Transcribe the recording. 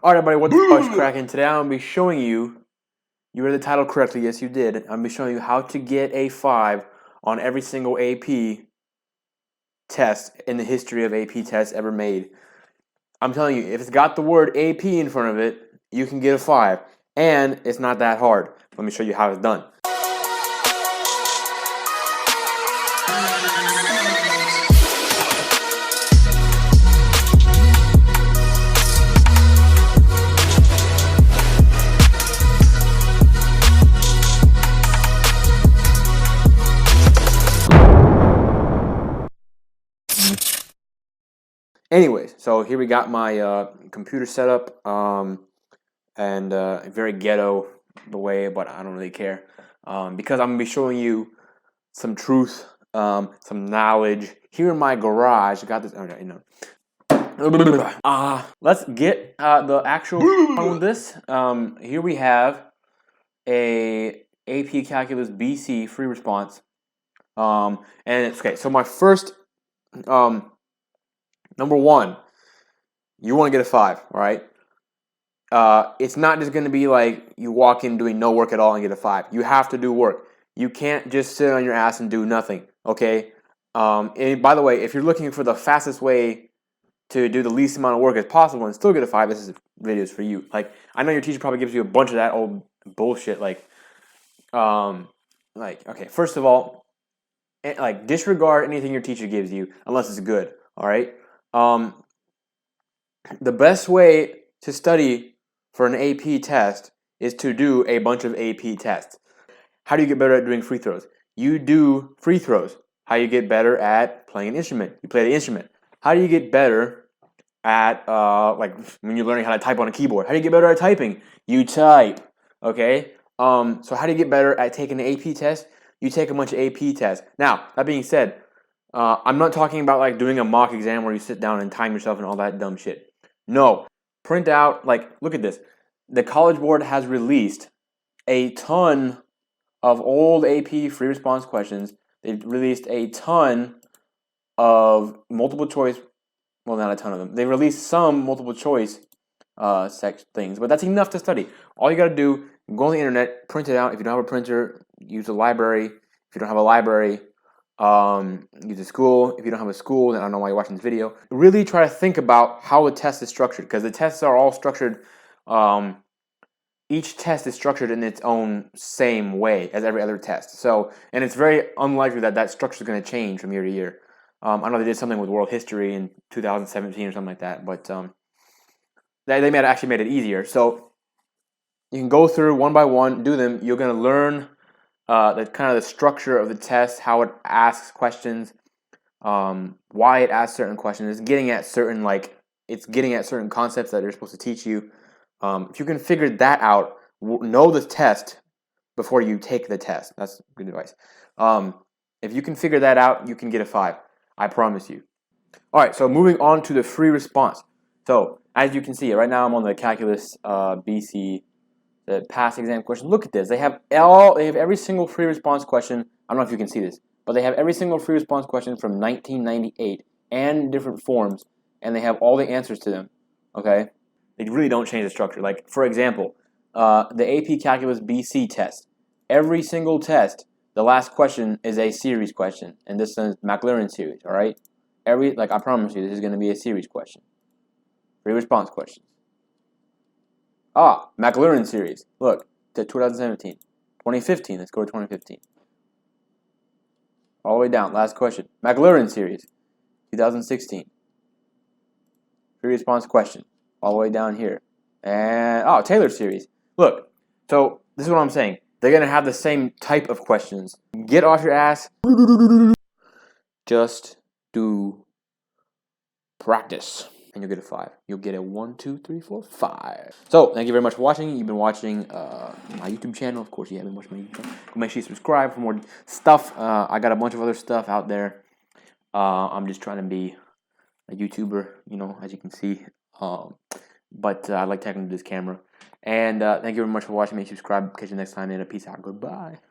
Alright everybody, what the fuck's cracking? Today I'm going to be showing you read the title correctly, yes you did. I'm going to be showing you how to get a 5 on every single AP test in the history of AP tests ever made. I'm telling you, if it's got the word AP in front of it, you can get a 5. And it's not that hard. Let me show you how it's done. Anyways, so here we got my computer set up, and very ghetto the way, but I don't really care, because I'm gonna be showing you some truth, some knowledge here in my garage. I got this. Okay, no. Let's get the actual on with this. Here we have a AP Calculus BC free response, and it's okay. So my first, number one, you want to get a 5, all right? It's not just going to be like you walk in doing no work at all and get a 5. You have to do work. You can't just sit on your ass and do nothing, okay? And by the way, if you're looking for the fastest way to do the least amount of work as possible and still get a 5, this video is for you. Like, I know your teacher probably gives you a bunch of that old bullshit, okay, first of all, like, disregard anything your teacher gives you unless it's good, all right? The best way to study for an AP test is to do a bunch of AP tests. How do you get better at doing free throws? You do free throws. How do you get better at playing an instrument? You play the instrument. How do you get better at, like, when you're learning how to type on a keyboard? How do you get better at typing? You type, okay? So how do you get better at taking an AP test? You take a bunch of AP tests. Now, that being said, I'm not talking about like doing a mock exam where you sit down and time yourself and all that dumb shit. No, print out, like, look at this. The College Board has released a ton of old AP free response questions. They've released a ton of multiple choice, well, not a ton of them. They released some multiple choice things, but that's enough to study. All you got to do, go on the internet, print it out. If you don't have a printer, use a library. If you don't have a library, use a school. If you don't have a school, then I don't know why you're watching this video. Really try to think about how a test is structured, because the tests are all structured. Each test is structured in its own same way as every other test. So, and it's very unlikely that that structure is going to change from year to year. I know they did something with world history in 2017 or something like that, but they actually made it easier. So you can go through one by one, do them. You're going to learn the kind of the structure of the test, how it asks questions, why it asks certain questions. It's getting at certain concepts that they're supposed to teach you. If you can figure that out, know the test before you take the test. That's good advice. If you can figure that out, you can get a 5. I promise you. All right, so moving on to the free response. So as you can see, right now I'm on the Calculus BC, the past exam question. Look at this. They have every single free response question. I don't know if you can see this, but they have every single free response question from 1998 and different forms, and they have all the answers to them. Okay, they really don't change the structure. Like, for example, the AP Calculus BC test. Every single test, the last question is a series question, and this is Maclaurin series. All right, I promise you, this is going to be a series question. Free response questions. Maclaurin series. Look, to 2017. 2015. Let's go to 2015. All the way down. Last question. Maclaurin series. 2016. Free response question. All the way down here. And, Taylor series. Look, so this is what I'm saying. They're going to have the same type of questions. Get off your ass. Just do practice. And you'll get a 5. You'll get a 1, 2, 3, 4, 5. So, thank you very much for watching. You've been watching my YouTube channel. Of course, you haven't watched my YouTube channel. Make sure you subscribe for more stuff. I got a bunch of other stuff out there. I'm just trying to be a YouTuber, you know, as you can see. But I like talking to this camera. And thank you very much for watching. Make sure you subscribe. Catch you next time. And peace out. Goodbye.